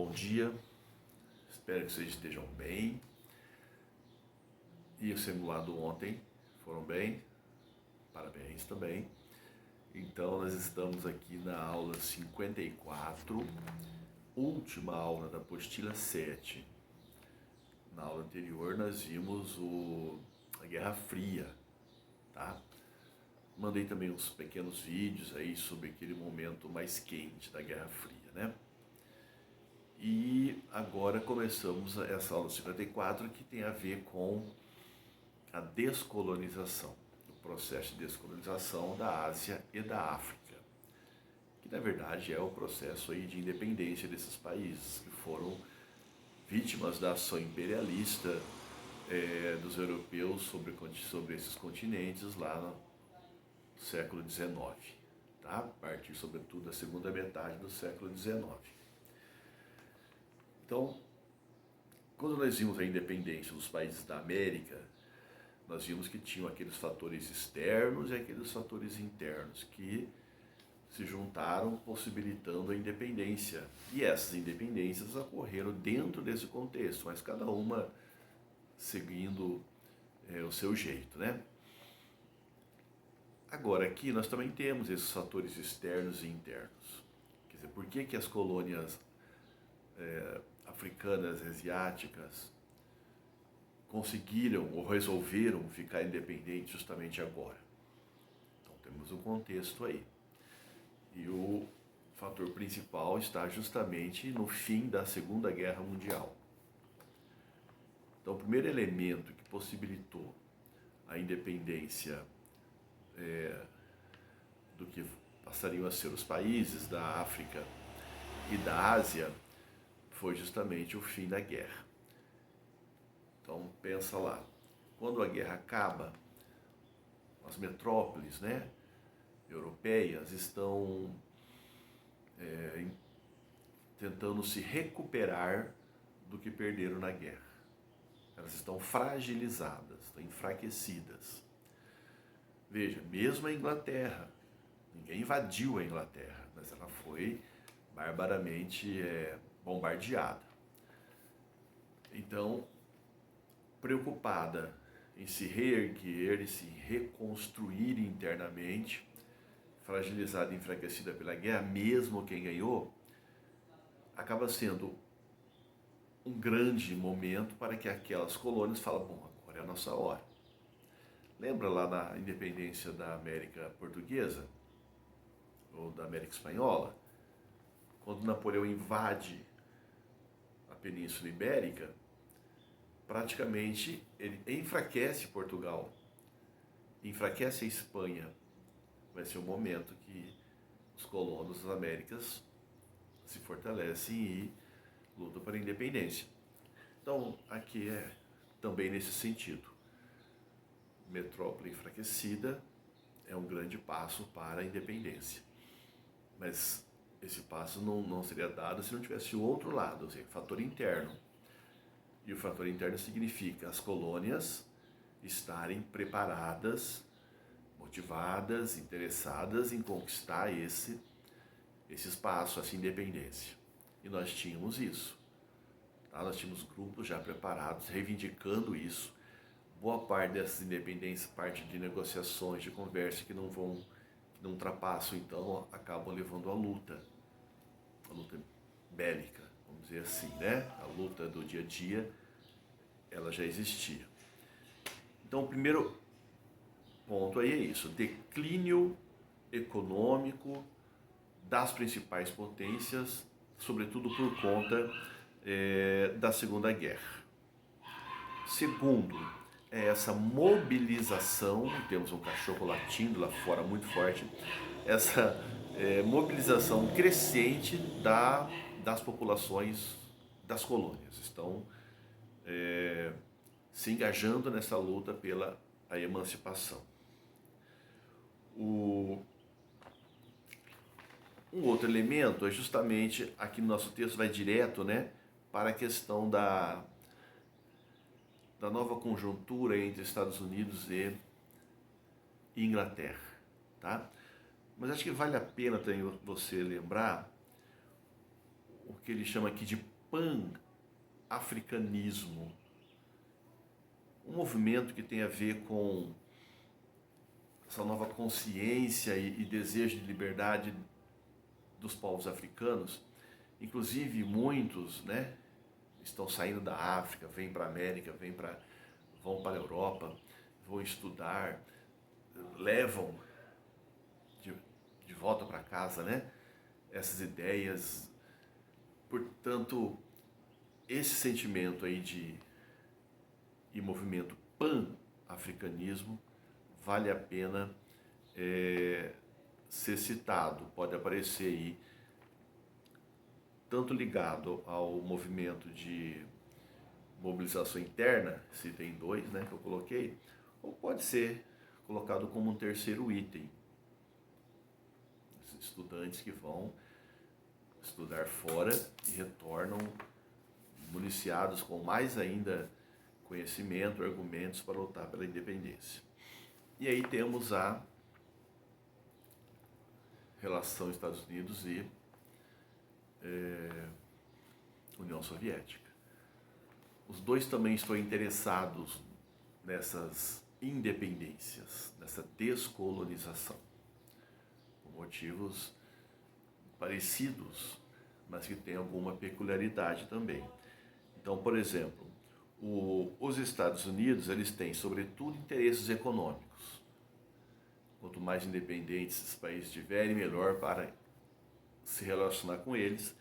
Bom dia, espero que vocês estejam bem. E o simulado ontem foram bem, parabéns também. Então nós estamos aqui na aula 54, última aula da apostila 7. Na aula anterior nós vimos a Guerra Fria, tá? Mandei também uns pequenos vídeos aí sobre aquele momento mais quente da Guerra Fria, né? E agora começamos essa aula 54, que tem a ver com a descolonização, o processo de descolonização da Ásia e da África, que na verdade é o processo aí de independência desses países, que foram vítimas da ação imperialista dos europeus sobre esses continentes lá no século XIX, tá? A partir sobretudo da segunda metade do século XIX. Então, quando nós vimos a independência dos países da América, nós vimos que tinham aqueles fatores externos e aqueles fatores internos que se juntaram, possibilitando a independência. E essas independências ocorreram dentro desse contexto, mas cada uma seguindo o seu jeito, né? Agora, aqui nós também temos esses fatores externos e internos. Quer dizer, por que as colônias africanas, asiáticas, conseguiram ou resolveram ficar independentes justamente agora? Então temos um contexto aí. E o fator principal está justamente no fim da Segunda Guerra Mundial. Então o primeiro elemento que possibilitou a independência do que passariam a ser os países da África e da Ásia foi justamente o fim da guerra. Então pensa lá, quando a guerra acaba, as metrópoles, né, europeias estão tentando se recuperar do que perderam na guerra. Elas estão fragilizadas, estão enfraquecidas. Veja, mesmo a Inglaterra, ninguém invadiu a Inglaterra, mas ela foi barbaramente bombardeada. Então, preocupada em se reerguer e se reconstruir internamente, fragilizada e enfraquecida pela guerra, mesmo quem ganhou, acaba sendo um grande momento para que aquelas colônias falem, bom, agora é a nossa hora. Lembra lá na independência da América Portuguesa, ou da América Espanhola, quando Napoleão invade a Península Ibérica, praticamente ele enfraquece Portugal, enfraquece a Espanha. Vai ser o momento que os colonos das Américas se fortalecem e lutam para a independência. Então, aqui é também nesse sentido. Metrópole enfraquecida é um grande passo para a independência. Mas esse passo não seria dado se não tivesse o outro lado, ou seja, fator interno. E o fator interno significa as colônias estarem preparadas, motivadas, interessadas em conquistar esse espaço, essa independência. E nós tínhamos isso. Tá? Nós tínhamos grupos já preparados, reivindicando isso. Boa parte dessas independências parte de negociações, de conversa que não ultrapassam, então acabam levando à luta bélica, vamos dizer assim, né? A luta do dia a dia, ela já existia. Então o primeiro ponto aí é isso, declínio econômico das principais potências, sobretudo por conta da Segunda Guerra. Segundo, é essa mobilização, temos um cachorro latindo lá fora muito forte, essa mobilização crescente das populações das colônias. Estão se engajando nessa luta pela emancipação. Um outro elemento é justamente, aqui no nosso texto vai direto, né, para a questão da nova conjuntura entre Estados Unidos e Inglaterra, tá? Mas acho que vale a pena também você lembrar o que ele chama aqui de pan-africanismo, um movimento que tem a ver com essa nova consciência e desejo de liberdade dos povos africanos. Inclusive muitos, né, estão saindo da África, vêm para a América, vão para a Europa, vão estudar, levam de volta para casa, né, essas ideias. Portanto, esse sentimento aí e movimento pan-africanismo vale a pena ser citado. Pode aparecer aí, tanto ligado ao movimento de mobilização interna, se tem dois, né, que eu coloquei, ou pode ser colocado como um terceiro item. Os estudantes que vão estudar fora e retornam municiados com mais ainda conhecimento, argumentos para lutar pela independência. E aí temos a relação Estados Unidos e União Soviética. Os dois também estão interessados nessas independências, nessa descolonização, por motivos parecidos, mas que têm alguma peculiaridade também. Então, por exemplo, os Estados Unidos, eles têm, sobretudo, interesses econômicos. Quanto mais independentes esses países tiverem, melhor para se relacionar com eles,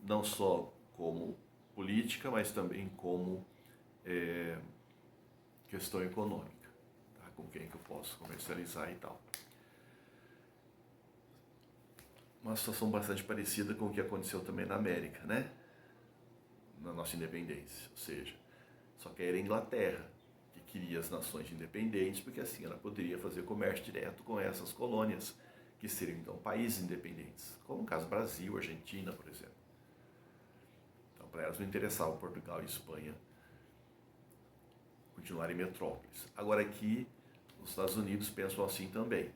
não só como política, mas também como questão econômica, tá? Com quem que eu posso comercializar e tal. Uma situação bastante parecida com o que aconteceu também na América, né? Na nossa independência, ou seja, só que era a Inglaterra que queria as nações independentes, porque assim ela poderia fazer comércio direto com essas colônias, que seriam então países independentes, como no caso Brasil, Argentina, por exemplo. Então, para elas não interessava Portugal e Espanha continuarem metrópoles. Agora aqui, os Estados Unidos pensam assim também.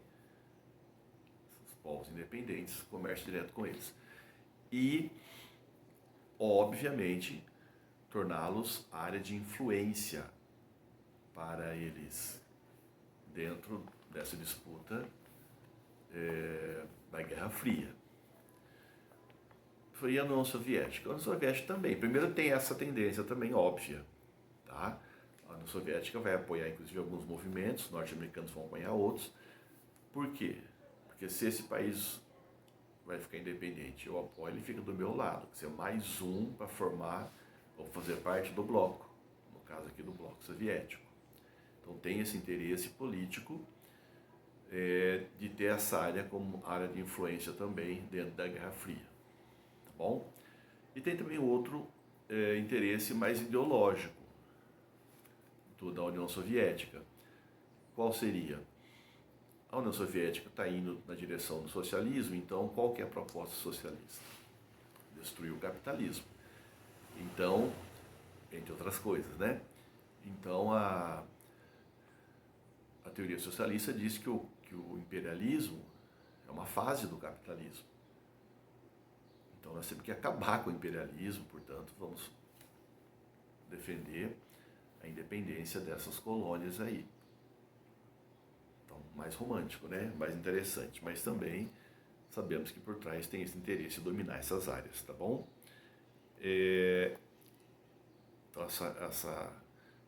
Os povos independentes, comércio direto com eles. E, obviamente, torná-los área de influência para eles dentro dessa disputa da Guerra Fria. Foi a União Soviética. A União Soviética também. Primeiro tem essa tendência também óbvia, tá? A União Soviética vai apoiar, inclusive, alguns movimentos, os norte-americanos vão apoiar outros. Por quê? Porque se esse país vai ficar independente, eu apoio, ele fica do meu lado. Quer dizer, mais um para formar ou fazer parte do bloco, no caso aqui do bloco soviético. Então tem esse interesse político de ter essa área como área de influência também dentro da Guerra Fria. Tá bom? E tem também outro interesse mais ideológico da União Soviética. Qual seria? A União Soviética está indo na direção do socialismo, então qual que é a proposta socialista? Destruir o capitalismo. Então, entre outras coisas, né? Então, a teoria socialista diz que o imperialismo é uma fase do capitalismo. Então, nós temos que acabar com o imperialismo, portanto, vamos defender a independência dessas colônias aí. Então, mais romântico, né? Mais interessante, mas também sabemos que por trás tem esse interesse em dominar essas áreas, tá bom? Então, essa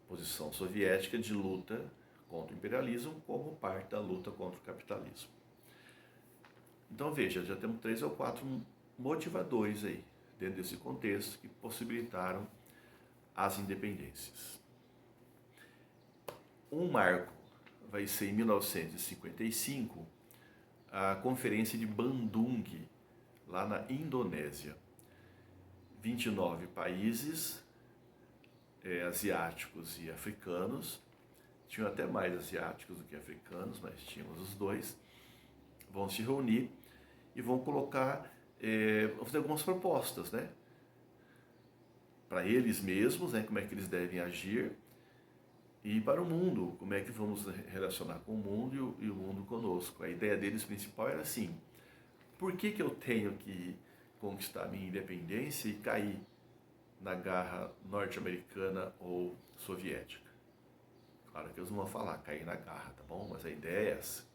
posição soviética de luta contra o imperialismo como parte da luta contra o capitalismo. Então, veja, já temos 3 ou 4 motivadores aí, dentro desse contexto, que possibilitaram as independências. Um marco vai ser em 1955, a Conferência de Bandung, lá na Indonésia. 29 países asiáticos e africanos, tinham até mais asiáticos do que africanos, mas tínhamos os dois, vão se reunir e vão colocar, vão fazer algumas propostas, né? Para eles mesmos, né? Como é que eles devem agir, e para o mundo, como é que vamos relacionar com o mundo e o mundo conosco. A ideia deles principal era assim: por que eu tenho que conquistar minha independência e cair na garra norte-americana ou soviética. Claro que eles não vão falar cair na garra, tá bom? Mas a ideia é essa.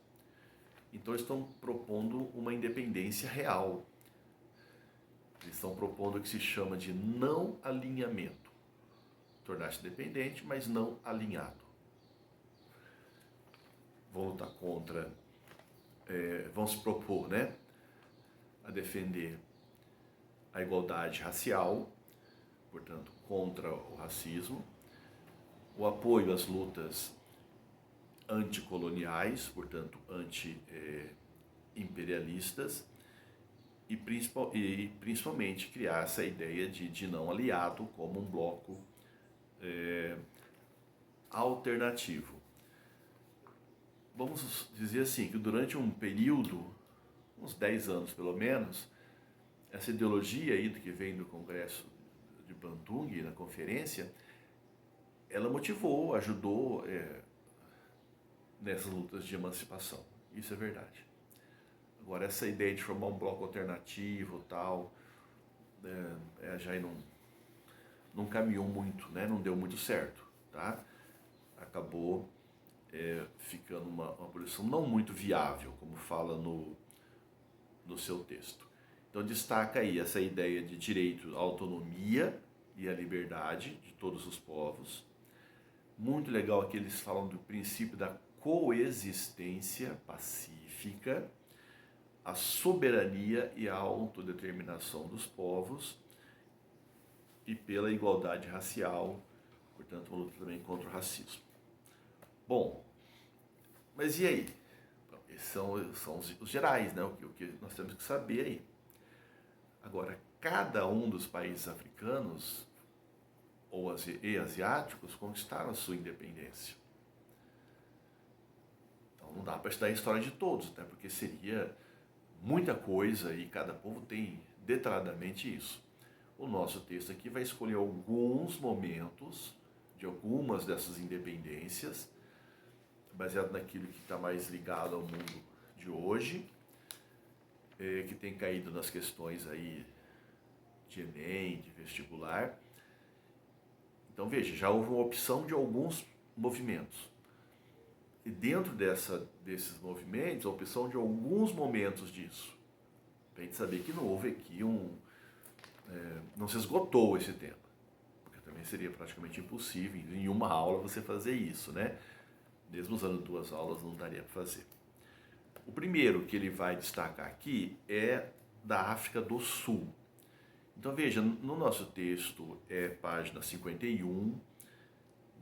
Então eles estão propondo uma independência real. Eles estão propondo o que se chama de não alinhamento. Tornar-se independente, mas não alinhado. Vão lutar contra, vão se propor, né, a defender a igualdade racial, portanto, contra o racismo, o apoio às lutas anticoloniais, portanto, anti-imperialistas, e principalmente criar essa ideia de não aliado como um bloco alternativo. Vamos dizer assim, que durante um período, uns 10 anos pelo menos, essa ideologia aí que vem do Congresso de Bandung, na conferência, ela motivou, ajudou nessas lutas de emancipação. Isso é verdade. Agora, essa ideia de formar um bloco alternativo tal, já não caminhou muito, né? Não deu muito certo, tá? Acabou ficando uma posição não muito viável, como fala no seu texto. Então destaca aí essa ideia de direito à autonomia e à liberdade de todos os povos. Muito legal que eles falam do princípio da coexistência pacífica, a soberania e a autodeterminação dos povos e pela igualdade racial, portanto, uma luta também contra o racismo. Bom, mas e aí? Esses são os gerais, né? O que nós temos que saber aí. Agora, cada um dos países africanos e asiáticos conquistaram a sua independência. Então não dá para estudar a história de todos, até porque seria muita coisa e cada povo tem detalhadamente isso. O nosso texto aqui vai escolher alguns momentos de algumas dessas independências, baseado naquilo que está mais ligado ao mundo de hoje, que tem caído nas questões aí de Enem, de vestibular. Então veja, já houve uma opção de alguns movimentos. E dentro desses movimentos, a opção de alguns momentos disso. Para a gente saber que não houve aqui não se esgotou esse tema. Porque também seria praticamente impossível em uma aula você fazer isso, né? Mesmo usando 2 aulas não daria para fazer. O primeiro que ele vai destacar aqui é da África do Sul. Então veja, no nosso texto página 51,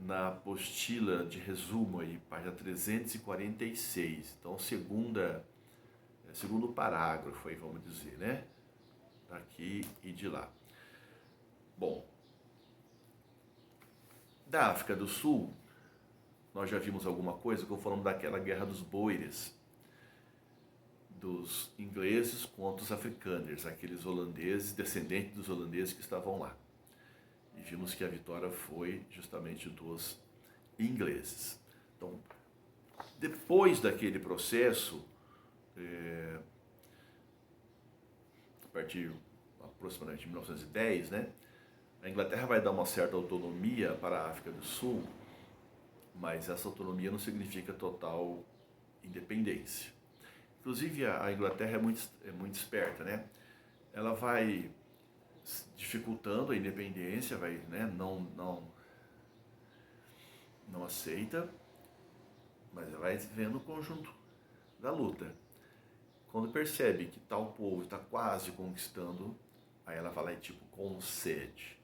na apostila de resumo aí, página 346. Então segundo parágrafo aí, vamos dizer, né? Daqui e de lá. Bom, da África do Sul, nós já vimos alguma coisa, que eu falamos daquela Guerra dos Boeres, dos ingleses contra os afrikaners, aqueles holandeses, descendentes dos holandeses que estavam lá. E vimos que a vitória foi justamente dos ingleses. Então, depois daquele processo, a partir aproximadamente de 1910, né, a Inglaterra vai dar uma certa autonomia para a África do Sul, mas essa autonomia não significa total independência. Inclusive, a Inglaterra é muito esperta, né? Ela vai dificultando a independência, vai, né, não aceita, mas ela vai vendo o conjunto da luta. Quando percebe que tal povo está quase conquistando, aí ela vai lá e tipo concede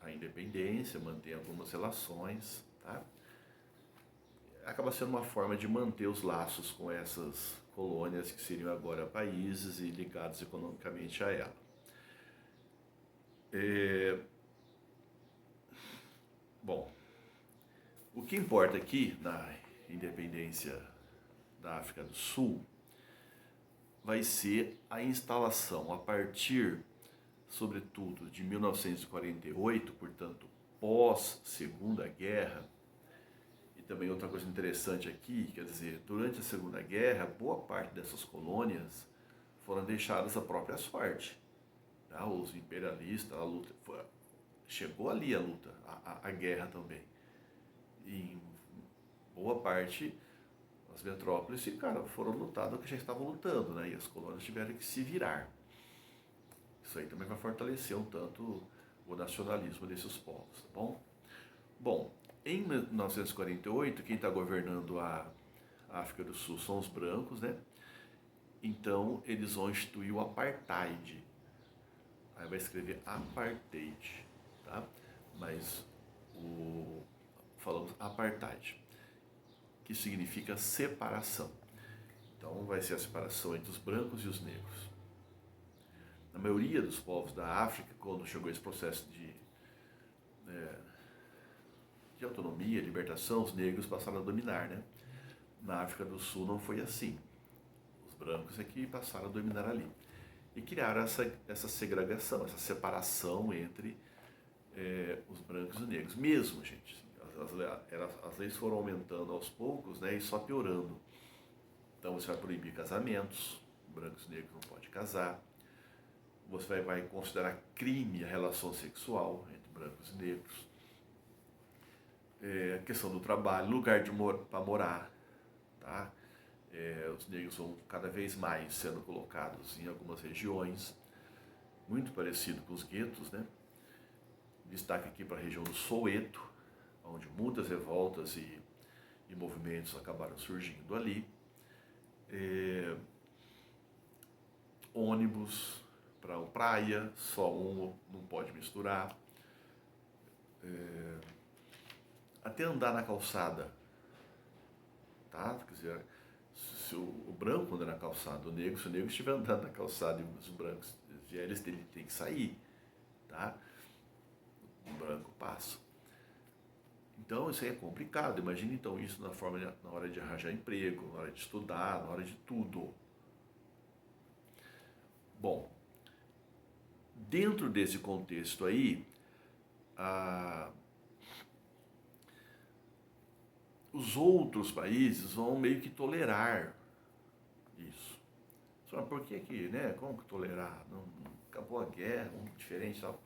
a independência, mantém algumas relações, tá? Acaba sendo uma forma de manter os laços com essas colônias que seriam agora países e ligados economicamente a ela. Bom, o que importa aqui na independência da África do Sul vai ser a instalação, a partir, sobretudo, de 1948, portanto, pós-Segunda Guerra. E também outra coisa interessante aqui, quer dizer, durante a Segunda Guerra, boa parte dessas colônias foram deixadas à própria sorte. Tá? Os imperialistas, chegou ali a luta, a guerra também. E em boa parte, as metrópoles foram lutadas que já estavam lutando, né? E as colônias tiveram que se virar. Isso aí também vai fortalecer um tanto o nacionalismo desses povos, tá bom? Bom, em 1948, quem está governando a África do Sul são os brancos, né? Então, eles vão instituir o apartheid. Aí vai escrever apartheid, tá? Mas falamos apartheid, que significa separação. Então, vai ser a separação entre os brancos e os negros. Na maioria dos povos da África, quando chegou esse processo de autonomia, libertação, os negros passaram a dominar, né? Na África do Sul não foi assim. Os brancos é que passaram a dominar ali. E criaram essa segregação, essa separação entre os brancos e os negros. Mesmo, gente, as leis foram aumentando aos poucos, né, e só piorando. Então você vai proibir casamentos, brancos e negros não podem casar. Você vai considerar crime a relação sexual entre brancos e negros. A questão do trabalho, lugar para morar, tá? Os negros vão cada vez mais sendo colocados em algumas regiões, muito parecido com os guetos, né? Destaque aqui para a região do Soweto, onde muitas revoltas e movimentos acabaram surgindo ali. Ônibus para praia, só um não pode misturar. Até andar na calçada, tá? Quer dizer, se o branco anda na calçada, o negro, se o negro estiver andando na calçada e os brancos vierem, ele tem que sair, tá? O branco passa. Então isso aí é complicado. Imagina então isso na hora de arranjar emprego, na hora de estudar, na hora de tudo. Bom, dentro desse contexto aí, os outros países vão meio que tolerar isso. Só por que, né? Como que tolerar? Não acabou a guerra, diferente e tal.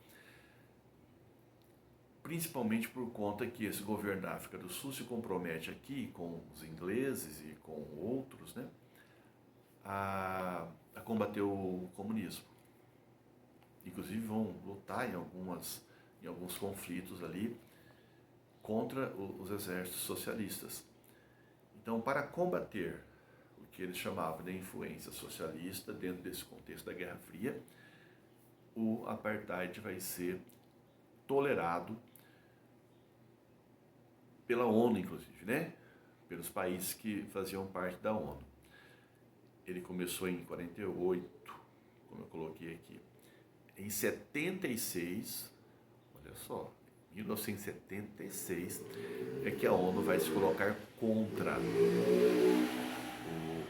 Principalmente por conta que esse governo da África do Sul se compromete aqui com os ingleses e com outros, né, a combater o comunismo. Inclusive vão lutar em alguns conflitos ali contra os exércitos socialistas. Então, para combater o que eles chamavam de influência socialista dentro desse contexto da Guerra Fria, o apartheid vai ser tolerado pela ONU, inclusive, né? Pelos países que faziam parte da ONU. Ele começou em 48, como eu coloquei aqui. Em 76, olha só, 1976 é que a ONU vai se colocar contra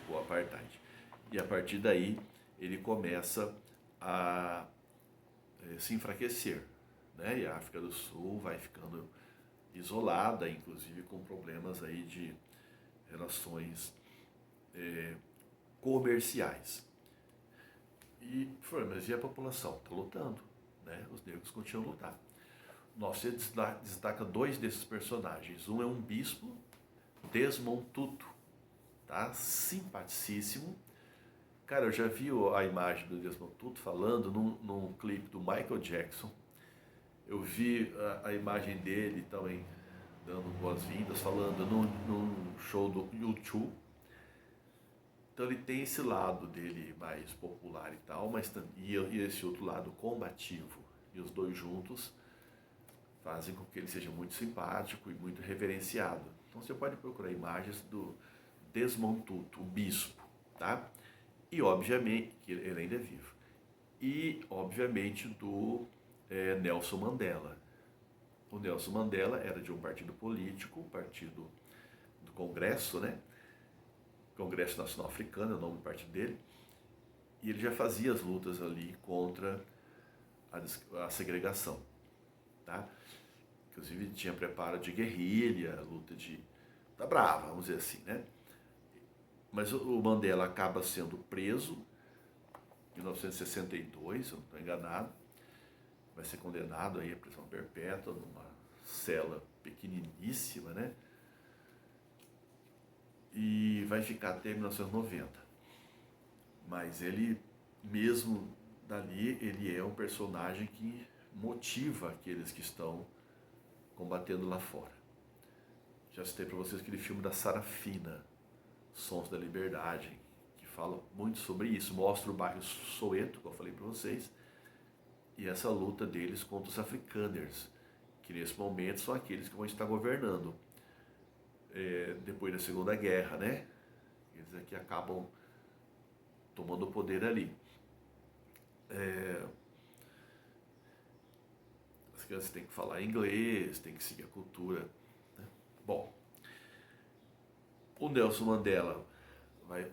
o apartheid. E a partir daí ele começa a se enfraquecer, né? E a África do Sul vai ficando isolada, inclusive com problemas aí de relações comerciais. Mas e a população? Está lutando, né? Os negros continuam a lutar. Você destaca dois desses personagens. Um é um bispo, Desmond Tutu, tá? Simpaticíssimo. Cara, eu já vi a imagem do Desmond Tutu falando num clipe do Michael Jackson. Eu vi a imagem dele também dando boas-vindas, falando num show do YouTube. Então ele tem esse lado dele mais popular e tal, mas e esse outro lado combativo. E os dois juntos fazem com que ele seja muito simpático e muito reverenciado. Então você pode procurar imagens do Desmond Tutu, o bispo, tá? E obviamente, que ele ainda é vivo. E obviamente do Nelson Mandela. O Nelson Mandela era de um partido político, partido do Congresso, né? Congresso Nacional Africano é o nome do partido dele. E ele já fazia as lutas ali contra a segregação, tá? Inclusive tinha preparo de guerrilha, luta tá brava, vamos dizer assim, né? Mas o Mandela acaba sendo preso em 1962, se eu não estou enganado, vai ser condenado aí à prisão perpétua numa cela pequeniníssima, né? E vai ficar até 1990. Mas ele, mesmo dali, ele é um personagem que motiva aqueles que estão combatendo lá fora. Já citei para vocês aquele filme da Sarafina, Sons da Liberdade, que fala muito sobre isso, mostra o bairro Soweto, como eu falei para vocês, e essa luta deles contra os afrikaners, que nesse momento são aqueles que vão estar governando depois da Segunda Guerra, né? Eles aqui acabam tomando o poder ali. As crianças têm que falar inglês, têm que seguir a cultura, né? Bom, o Nelson Mandela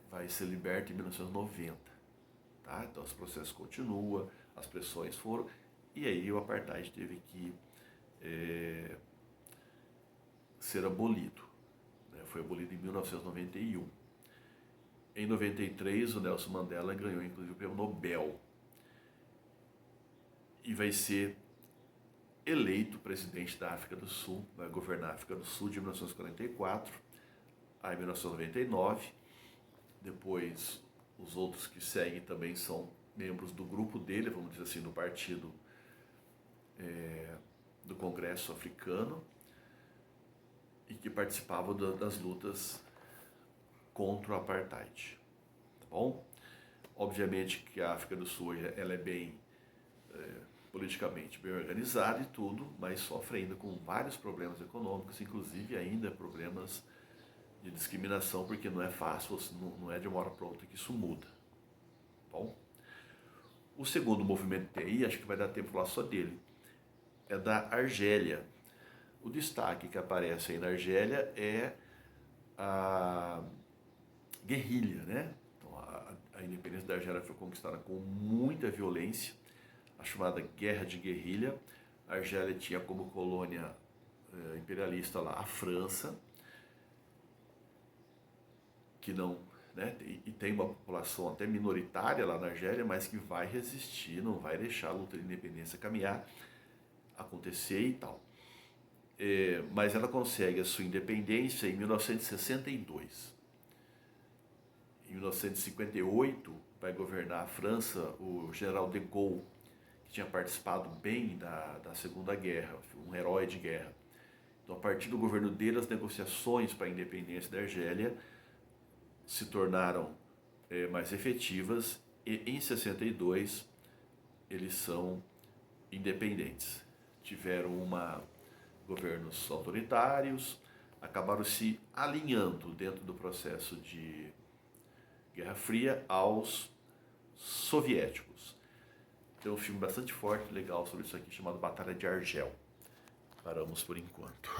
vai ser liberto em 1990, tá? Então esse processo continua, as pressões foram, e aí o apartheid teve que ser abolido, né? Foi abolido em 1991. Em 93, o Nelson Mandela ganhou inclusive o prêmio Nobel e vai ser eleito presidente da África do Sul, vai governar a África do Sul de 1944 a 1999. Depois, os outros que seguem também são membros do grupo dele, vamos dizer assim, do partido do Congresso Africano, e que participavam das lutas contra o apartheid. Tá bom? Obviamente que a África do Sul ela é bem politicamente bem organizada e tudo, mas sofre ainda com vários problemas econômicos, inclusive ainda problemas de discriminação, porque não é fácil, não é de uma hora para outra que isso muda. Bom, o segundo movimento TI, acho que vai dar tempo de falar só dele, é da Argélia. O destaque que aparece aí na Argélia é a guerrilha, né? Então, a independência da Argélia foi conquistada com muita violência, a chamada Guerra de Guerrilha. A Argélia tinha como colônia imperialista lá a França, que não, né, e tem uma população até minoritária lá na Argélia, mas que vai resistir, não vai deixar a luta de independência caminhar, acontecer e tal. Mas ela consegue a sua independência em 1962. Em 1958 vai governar a França o general de Gaulle, que tinha participado bem da Segunda Guerra, um herói de guerra. Então, a partir do governo dele, as negociações para a independência da Argélia se tornaram mais efetivas, e em 62 eles são independentes. Tiveram governos autoritários, acabaram se alinhando dentro do processo de Guerra Fria aos soviéticos. Tem um filme bastante forte, legal sobre isso aqui, chamado Batalha de Argel. Paramos por enquanto.